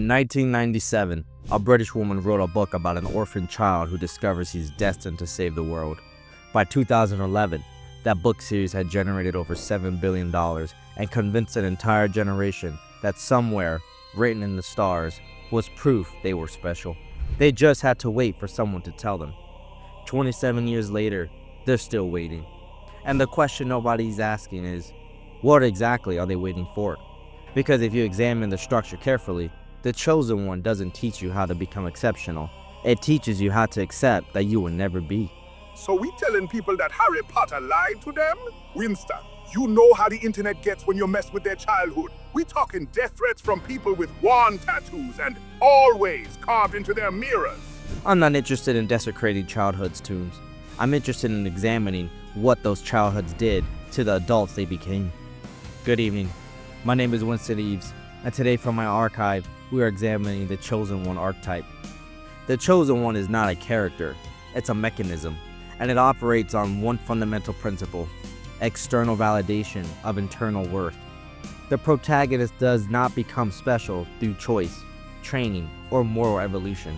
In 1997, a British woman wrote a book about an orphan child who discovers he's destined to save the world. By 2011, that book series had generated over $7 billion and convinced an entire generation that somewhere, written in the stars, was proof they were special. They just had to wait for someone to tell them. 27 years later, they're still waiting. And the question nobody's asking is, what exactly are they waiting for? Because if you examine the structure carefully, the chosen one doesn't teach you how to become exceptional. It teaches you how to accept that you will never be. So we telling people that Harry Potter lied to them? Winston, you know how the internet gets when you mess with their childhood. We talking death threats from people with wand tattoos and always carved into their mirrors. I'm not interested in desecrating childhood's tombs. I'm interested in examining what those childhoods did to the adults they became. Good evening. My name is Winston Eves, and today from my archive, we are examining the Chosen One archetype. The Chosen One is not a character, it's a mechanism, and it operates on one fundamental principle: external validation of internal worth. The protagonist does not become special through choice, training, or moral evolution.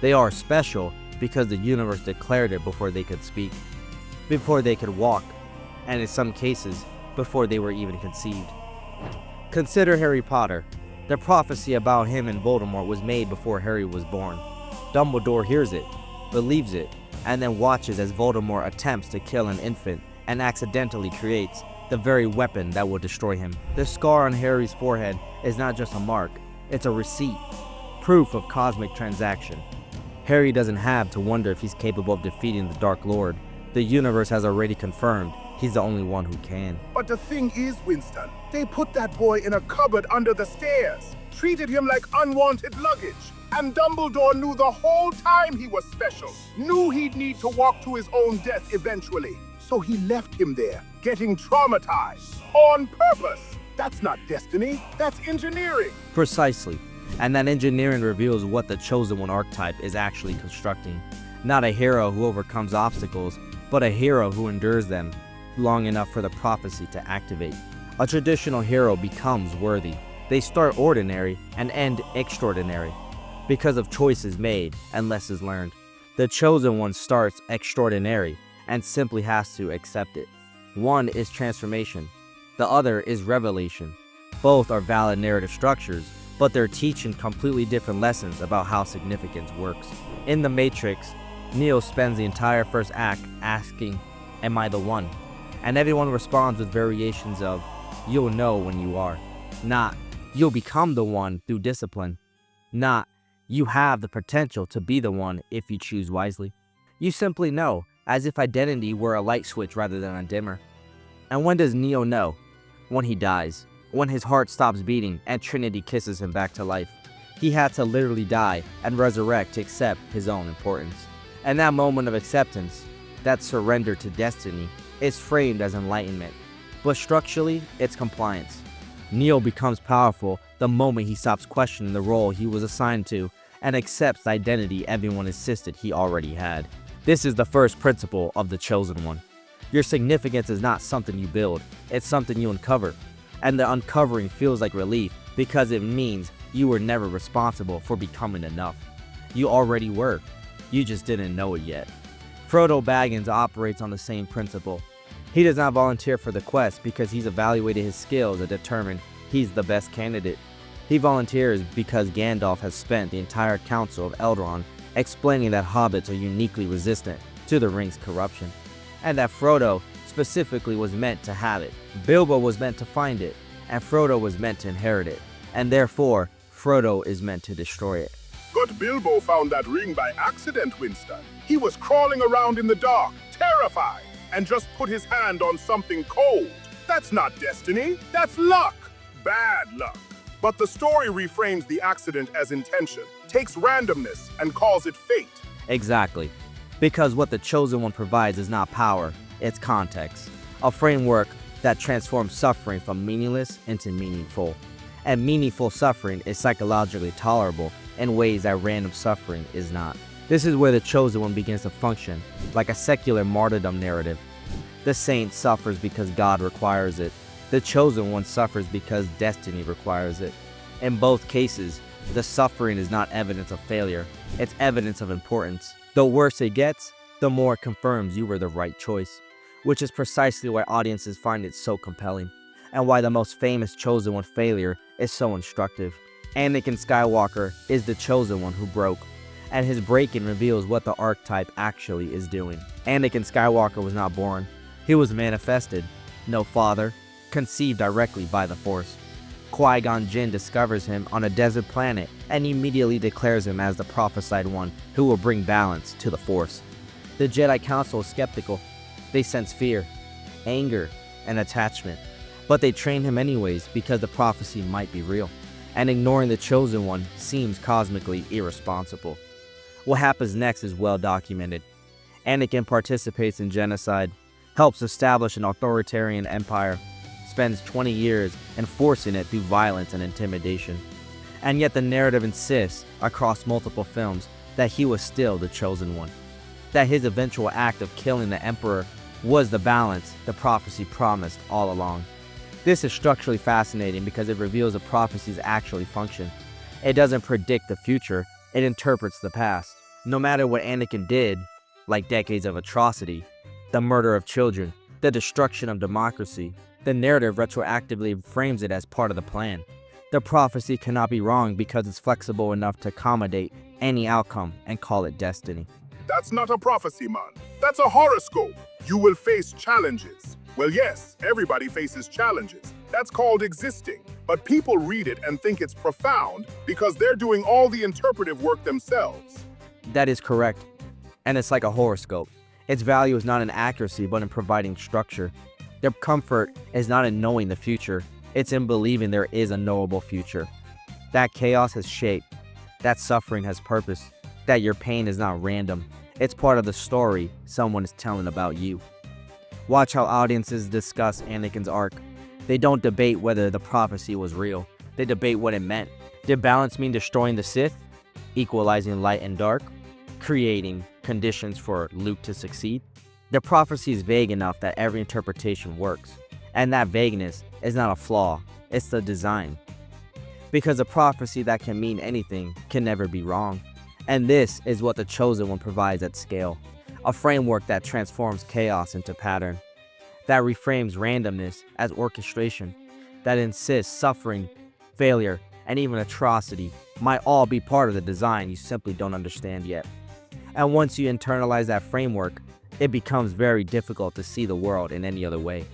They are special because the universe declared it before they could speak, before they could walk, and in some cases, before they were even conceived. Consider Harry Potter. The prophecy about him and Voldemort was made before Harry was born. Dumbledore hears it, believes it, and then watches as Voldemort attempts to kill an infant and accidentally creates the very weapon that will destroy him. The scar on Harry's forehead is not just a mark, it's a receipt, proof of cosmic transaction. Harry doesn't have to wonder if he's capable of defeating the Dark Lord. The universe has already confirmed he's the only one who can. But the thing is, Winston, they put that boy in a cupboard under the stairs, treated him like unwanted luggage. And Dumbledore knew the whole time he was special, knew he'd need to walk to his own death eventually. So he left him there, getting traumatized, on purpose. That's not destiny, that's engineering. Precisely. And that engineering reveals what the Chosen One archetype is actually constructing. Not a hero who overcomes obstacles, but a hero who endures them long enough for the prophecy to activate. A traditional hero becomes worthy. They start ordinary and end extraordinary because of choices made and lessons learned. The Chosen One starts extraordinary and simply has to accept it. One is transformation, the other is revelation. Both are valid narrative structures, but they're teaching completely different lessons about how significance works. In The Matrix, Neo spends the entire first act asking, "Am I the one?" And everyone responds with variations of, "You'll know when you are." Not, "You'll become the one through discipline." Not, "You have the potential to be the one if you choose wisely." You simply know, as if identity were a light switch rather than a dimmer. And when does Neo know? When he dies. When his heart stops beating and Trinity kisses him back to life. He had to literally die and resurrect to accept his own importance. And that moment of acceptance, that surrender to destiny, is framed as enlightenment. But structurally, it's compliance. Neo becomes powerful the moment he stops questioning the role he was assigned to and accepts the identity everyone insisted he already had. This is the first principle of the Chosen One. Your significance is not something you build, it's something you uncover. And the uncovering feels like relief because it means you were never responsible for becoming enough. You already were. You just didn't know it yet. Frodo Baggins operates on the same principle. He does not volunteer for the quest because he's evaluated his skills and determined he's the best candidate. He volunteers because Gandalf has spent the entire Council of Elrond explaining that hobbits are uniquely resistant to the ring's corruption, and that Frodo specifically was meant to have it. Bilbo was meant to find it, and Frodo was meant to inherit it, and therefore Frodo is meant to destroy it. But Bilbo found that ring by accident, Winston. He was crawling around in the dark, terrified, and just put his hand on something cold. That's not destiny, that's luck. Bad luck. But the story reframes the accident as intention, takes randomness, and calls it fate. Exactly. Because what the Chosen One provides is not power, it's context. A framework that transforms suffering from meaningless into meaningful. And meaningful suffering is psychologically tolerable in ways that random suffering is not. This is where the Chosen One begins to function like a secular martyrdom narrative. The saint suffers because God requires it. The Chosen One suffers because destiny requires it. In both cases, The suffering is not evidence of failure, it's evidence of importance. The worse it gets, the more it confirms you were the right choice, which is precisely why audiences find it so compelling, and why the most famous chosen one failure is so instructive. Anakin Skywalker is the chosen one who broke, and his break-in reveals what the archetype actually is doing. Anakin Skywalker was not born, he was manifested. No father, conceived directly by the Force. Qui-Gon Jinn discovers him on a desert planet and immediately declares him as the prophesied one who will bring balance to the Force. The Jedi Council is skeptical. They sense fear, anger, and attachment, but they train him anyways because the prophecy might be real, and ignoring the chosen one seems cosmically irresponsible. What happens next is well documented. Anakin participates in genocide, helps establish an authoritarian empire, spends 20 years enforcing it through violence and intimidation. And yet the narrative insists, across multiple films, that he was still the chosen one. That his eventual act of killing the Emperor was the balance the prophecy promised all along. This is structurally fascinating because it reveals the prophecy's actually function. It doesn't predict the future, it interprets the past. No matter what Anakin did, like decades of atrocity, the murder of children, the destruction of democracy, the narrative retroactively frames it as part of the plan. The prophecy cannot be wrong because it's flexible enough to accommodate any outcome and call it destiny. That's not a prophecy, man. That's a horoscope. You will face challenges. Well, yes, everybody faces challenges. That's called existing. But people read it and think it's profound because they're doing all the interpretive work themselves. That is correct. And it's like a horoscope. Its value is not in accuracy, but in providing structure. Their comfort is not in knowing the future, it's in believing there is a knowable future. That chaos has shape, that suffering has purpose, that your pain is not random. It's part of the story someone is telling about you. Watch how audiences discuss Anakin's arc. They don't debate whether the prophecy was real, they debate what it meant. Did balance mean destroying the Sith, equalizing light and dark, creating conditions for Luke to succeed? The prophecy is vague enough that every interpretation works, and that vagueness is not a flaw, it's the design. Because a prophecy that can mean anything can never be wrong, and this is what the chosen one provides at scale, a framework that transforms chaos into pattern, that reframes randomness as orchestration, that insists suffering, failure, and even atrocity might all be part of the design you simply don't understand yet. And once you internalize that framework, it becomes very difficult to see the world in any other way.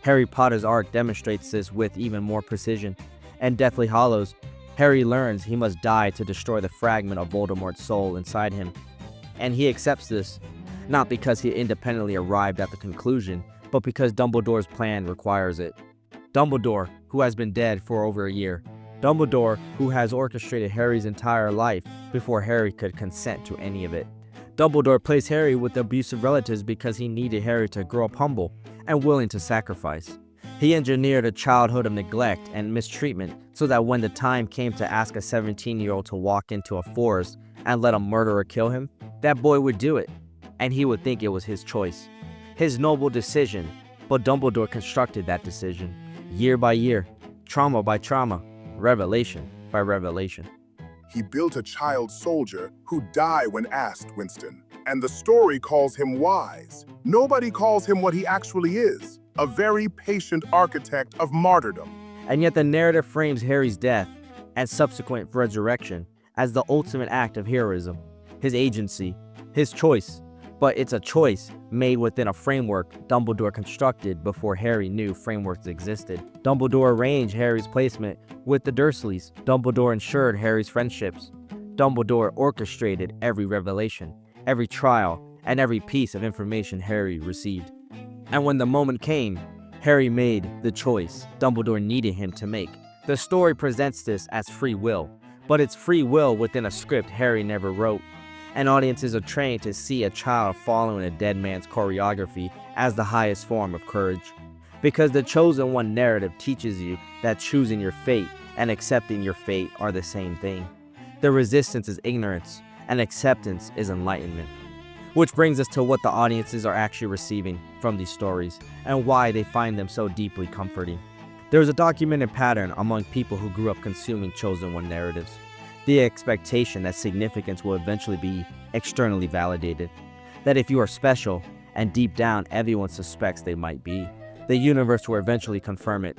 Harry Potter's arc demonstrates this with even more precision. In Deathly Hallows, Harry learns he must die to destroy the fragment of Voldemort's soul inside him. And he accepts this, not because he independently arrived at the conclusion, but because Dumbledore's plan requires it. Dumbledore, who has been dead for over a year. Dumbledore, who has orchestrated Harry's entire life before Harry could consent to any of it. Dumbledore placed Harry with abusive relatives because he needed Harry to grow up humble and willing to sacrifice. He engineered a childhood of neglect and mistreatment so that when the time came to ask a 17-year-old to walk into a forest and let a murderer kill him, that boy would do it, and he would think it was his choice, his noble decision. But Dumbledore constructed that decision, year by year, trauma by trauma, revelation by revelation. He built a child soldier who'd die when asked, Winston. And the story calls him wise. Nobody calls him what he actually is, a very patient architect of martyrdom. And yet the narrative frames Harry's death and subsequent resurrection as the ultimate act of heroism, his agency, his choice. But it's a choice made within a framework Dumbledore constructed before Harry knew frameworks existed. Dumbledore arranged Harry's placement with the Dursleys. Dumbledore ensured Harry's friendships. Dumbledore orchestrated every revelation, every trial, and every piece of information Harry received. And when the moment came, Harry made the choice Dumbledore needed him to make. The story presents this as free will, but it's free will within a script Harry never wrote. And audiences are trained to see a child following a dead man's choreography as the highest form of courage. Because the chosen one narrative teaches you that choosing your fate and accepting your fate are the same thing. The resistance is ignorance, and acceptance is enlightenment. Which brings us to what the audiences are actually receiving from these stories, and why they find them so deeply comforting. There is a documented pattern among people who grew up consuming chosen one narratives. The expectation that significance will eventually be externally validated. That if you are special, and deep down everyone suspects they might be, the universe will eventually confirm it.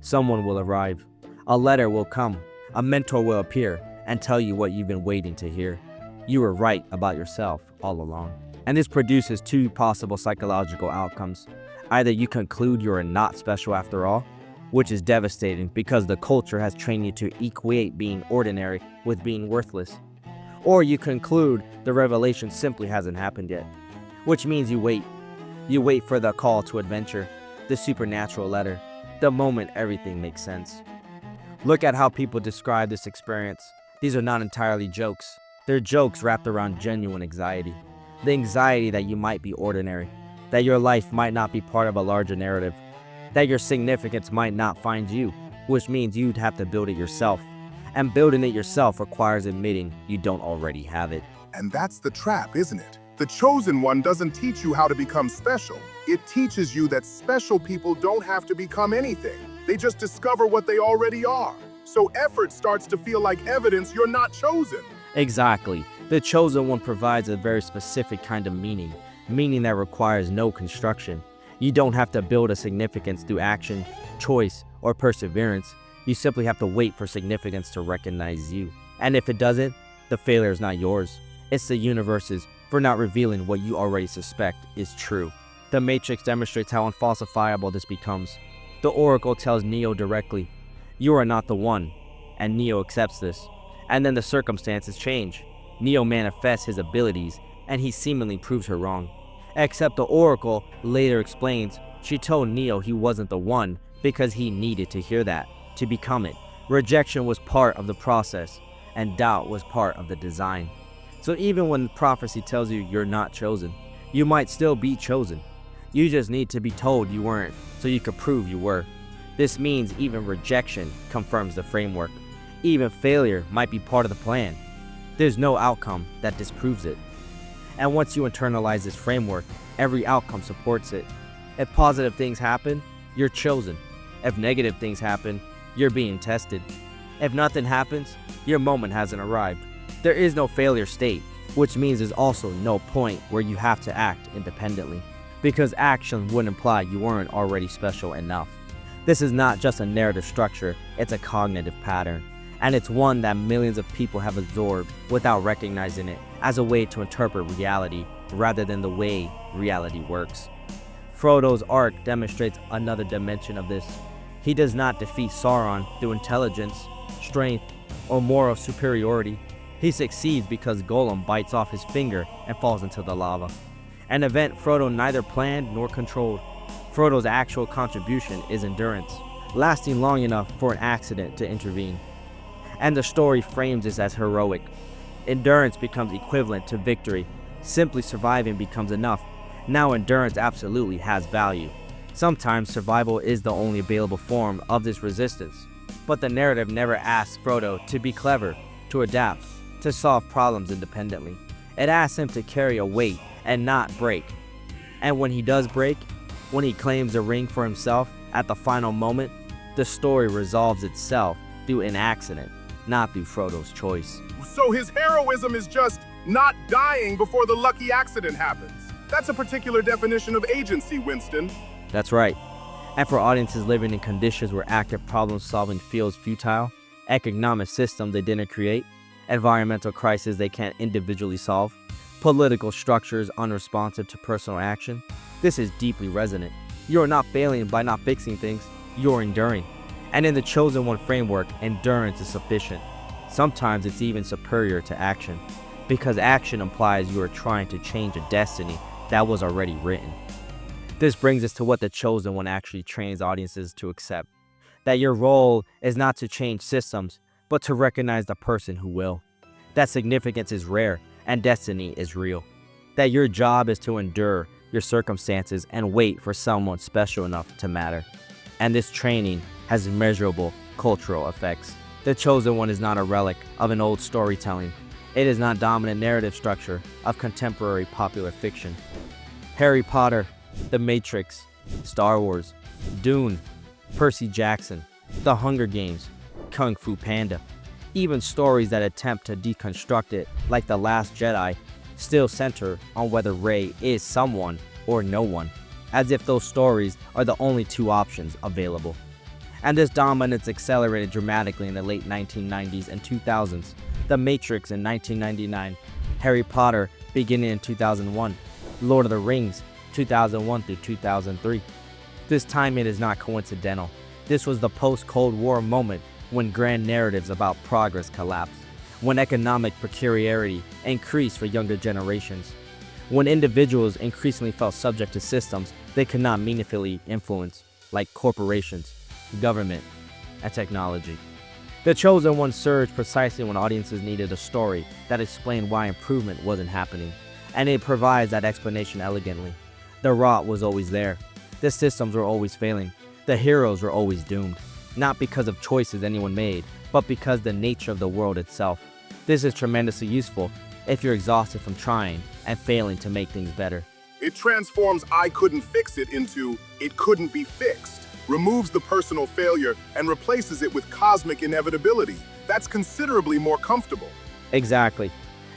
Someone will arrive. A letter will come. A mentor will appear and tell you what you've been waiting to hear. You were right about yourself all along. And this produces two possible psychological outcomes. Either you conclude you are not special after all, which is devastating because the culture has trained you to equate being ordinary with being worthless. Or you conclude the revelation simply hasn't happened yet, which means you wait. You wait for the call to adventure, the supernatural letter, the moment everything makes sense. Look at how people describe this experience. These are not entirely jokes. They're jokes wrapped around genuine anxiety. The anxiety that you might be ordinary, that your life might not be part of a larger narrative, that your significance might not find you, which means you'd have to build it yourself. And building it yourself requires admitting you don't already have it. And that's the trap, isn't it? The chosen one doesn't teach you how to become special. It teaches you that special people don't have to become anything. They just discover what they already are. So effort starts to feel like evidence you're not chosen. Exactly. The chosen one provides a very specific kind of meaning that requires no construction. You don't have to build a significance through action, choice, or perseverance. You simply have to wait for significance to recognize you. And if it doesn't, the failure is not yours. It's the universe's for not revealing what you already suspect is true. The Matrix demonstrates how unfalsifiable this becomes. The Oracle tells Neo directly, "You are not the one," and Neo accepts this. And then the circumstances change. Neo manifests his abilities, and he seemingly proves her wrong. Except the Oracle later explains she told Neo he wasn't the one because he needed to hear that, to become it. Rejection was part of the process, and doubt was part of the design. So even when prophecy tells you you're not chosen, you might still be chosen. You just need to be told you weren't, so you could prove you were. This means even rejection confirms the framework. Even failure might be part of the plan. There's no outcome that disproves it. And once you internalize this framework, every outcome supports it. If positive things happen, you're chosen. If negative things happen, you're being tested. If nothing happens, your moment hasn't arrived. There is no failure state, which means there's also no point where you have to act independently, because action would imply you weren't already special enough. This is not just a narrative structure, it's a cognitive pattern, and it's one that millions of people have absorbed without recognizing it as a way to interpret reality rather than the way reality works. Frodo's arc demonstrates another dimension of this. He does not defeat Sauron through intelligence, strength, or moral superiority. He succeeds because Gollum bites off his finger and falls into the lava. An event Frodo neither planned nor controlled. Frodo's actual contribution is endurance, lasting long enough for an accident to intervene. And the story frames this as heroic. Endurance becomes equivalent to victory. Simply surviving becomes enough. Now endurance absolutely has value. Sometimes survival is the only available form of this resistance. But the narrative never asks Frodo to be clever, to adapt, to solve problems independently. It asks him to carry a weight and not break. And when he does break, when he claims the ring for himself at the final moment, the story resolves itself through an accident, not through Frodo's choice. So his heroism is just not dying before the lucky accident happens. That's a particular definition of agency, Winston. That's right. And for audiences living in conditions where active problem-solving feels futile, economic systems they didn't create, environmental crises they can't individually solve, political structures unresponsive to personal action, this is deeply resonant. You're not failing by not fixing things, you're enduring. And in the Chosen One framework, endurance is sufficient. Sometimes it's even superior to action, because action implies you are trying to change a destiny that was already written. This brings us to what the Chosen One actually trains audiences to accept. That your role is not to change systems, but to recognize the person who will. That significance is rare and destiny is real. That your job is to endure your circumstances and wait for someone special enough to matter. And this training has measurable cultural effects. The Chosen One is not a relic of an old storytelling. It is not dominant narrative structure of contemporary popular fiction. Harry Potter, The Matrix, Star Wars, Dune, Percy Jackson, The Hunger Games, Kung Fu Panda. Even stories that attempt to deconstruct it, like The Last Jedi, still center on whether Rey is someone or no one, as if those stories are the only two options available. And this dominance accelerated dramatically in the late 1990s and 2000s. The Matrix in 1999, Harry Potter beginning in 2001, Lord of the Rings 2001 through 2003. This timing is not coincidental. This was the post-Cold War moment when grand narratives about progress collapsed, when economic precarity increased for younger generations, when individuals increasingly felt subject to systems they could not meaningfully influence, like corporations, government, and technology. The Chosen One surged precisely when audiences needed a story that explained why improvement wasn't happening, and it provides that explanation elegantly. The rot was always there. The systems were always failing. The heroes were always doomed, not because of choices anyone made, but because the nature of the world itself. This is tremendously useful if you're exhausted from trying and failing to make things better. It transforms "I couldn't fix it" into "it couldn't be fixed," removes the personal failure and replaces it with cosmic inevitability. That's considerably more comfortable. Exactly.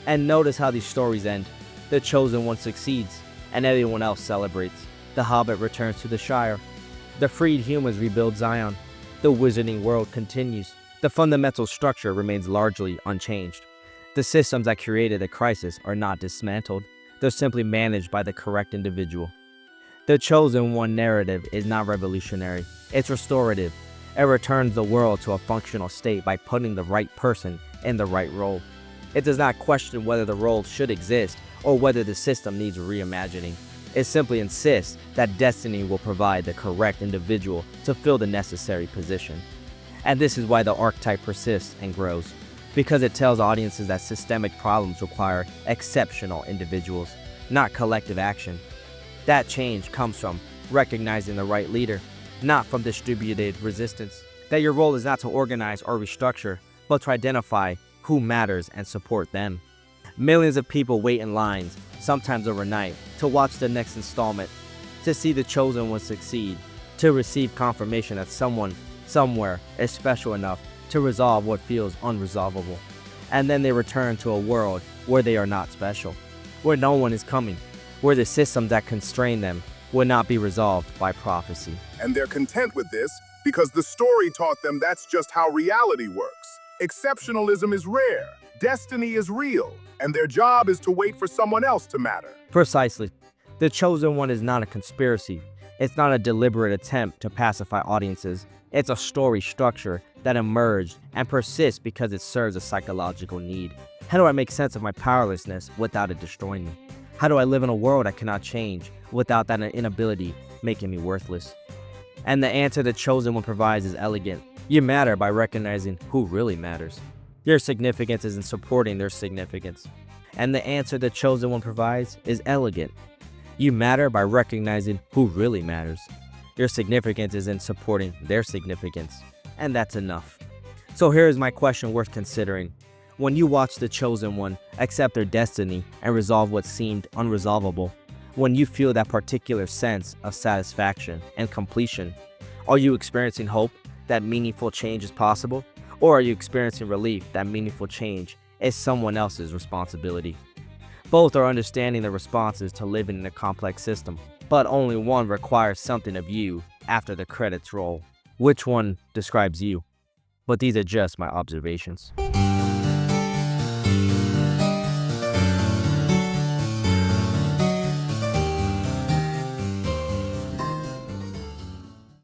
And notice how these stories end. The Chosen One succeeds, and everyone else celebrates. The Hobbit returns to the Shire. The freed humans rebuild Zion. The wizarding world continues. The fundamental structure remains largely unchanged. The systems that created the crisis are not dismantled. They're simply managed by the correct individual. The Chosen One narrative is not revolutionary. It's restorative. It returns the world to a functional state by putting the right person in the right role. It does not question whether the role should exist or whether the system needs reimagining. It simply insists that destiny will provide the correct individual to fill the necessary position. And this is why the archetype persists and grows, because it tells audiences that systemic problems require exceptional individuals, not collective action. That change comes from recognizing the right leader, not from distributed resistance. That your role is not to organize or restructure, but to identify who matters and support them. Millions of people wait in lines, sometimes overnight, to watch the next installment, to see the Chosen One succeed, to receive confirmation that someone, somewhere, is special enough to resolve what feels unresolvable. And then they return to a world where they are not special, where no one is coming, where the systems that constrain them will not be resolved by prophecy. And they're content with this because the story taught them that's just how reality works. Exceptionalism is rare, destiny is real, and their job is to wait for someone else to matter. Precisely. The Chosen One is not a conspiracy. It's not a deliberate attempt to pacify audiences. It's a story structure that emerged and persists because it serves a psychological need. How do I make sense of my powerlessness without it destroying me? How do I live in a world I cannot change without that inability making me worthless? And the answer the Chosen One provides is elegant. You matter by recognizing who really matters. Your significance is in supporting their significance. And the answer the Chosen One provides is elegant. You matter by recognizing who really matters. Your significance is in supporting their significance. And that's enough. So here is my question worth considering. When you watch the Chosen One accept their destiny and resolve what seemed unresolvable, when you feel that particular sense of satisfaction and completion, are you experiencing hope that meaningful change is possible? Or are you experiencing relief that meaningful change is someone else's responsibility? Both are understanding the responses to living in a complex system, but only one requires something of you after the credits roll. Which one describes you? But these are just my observations.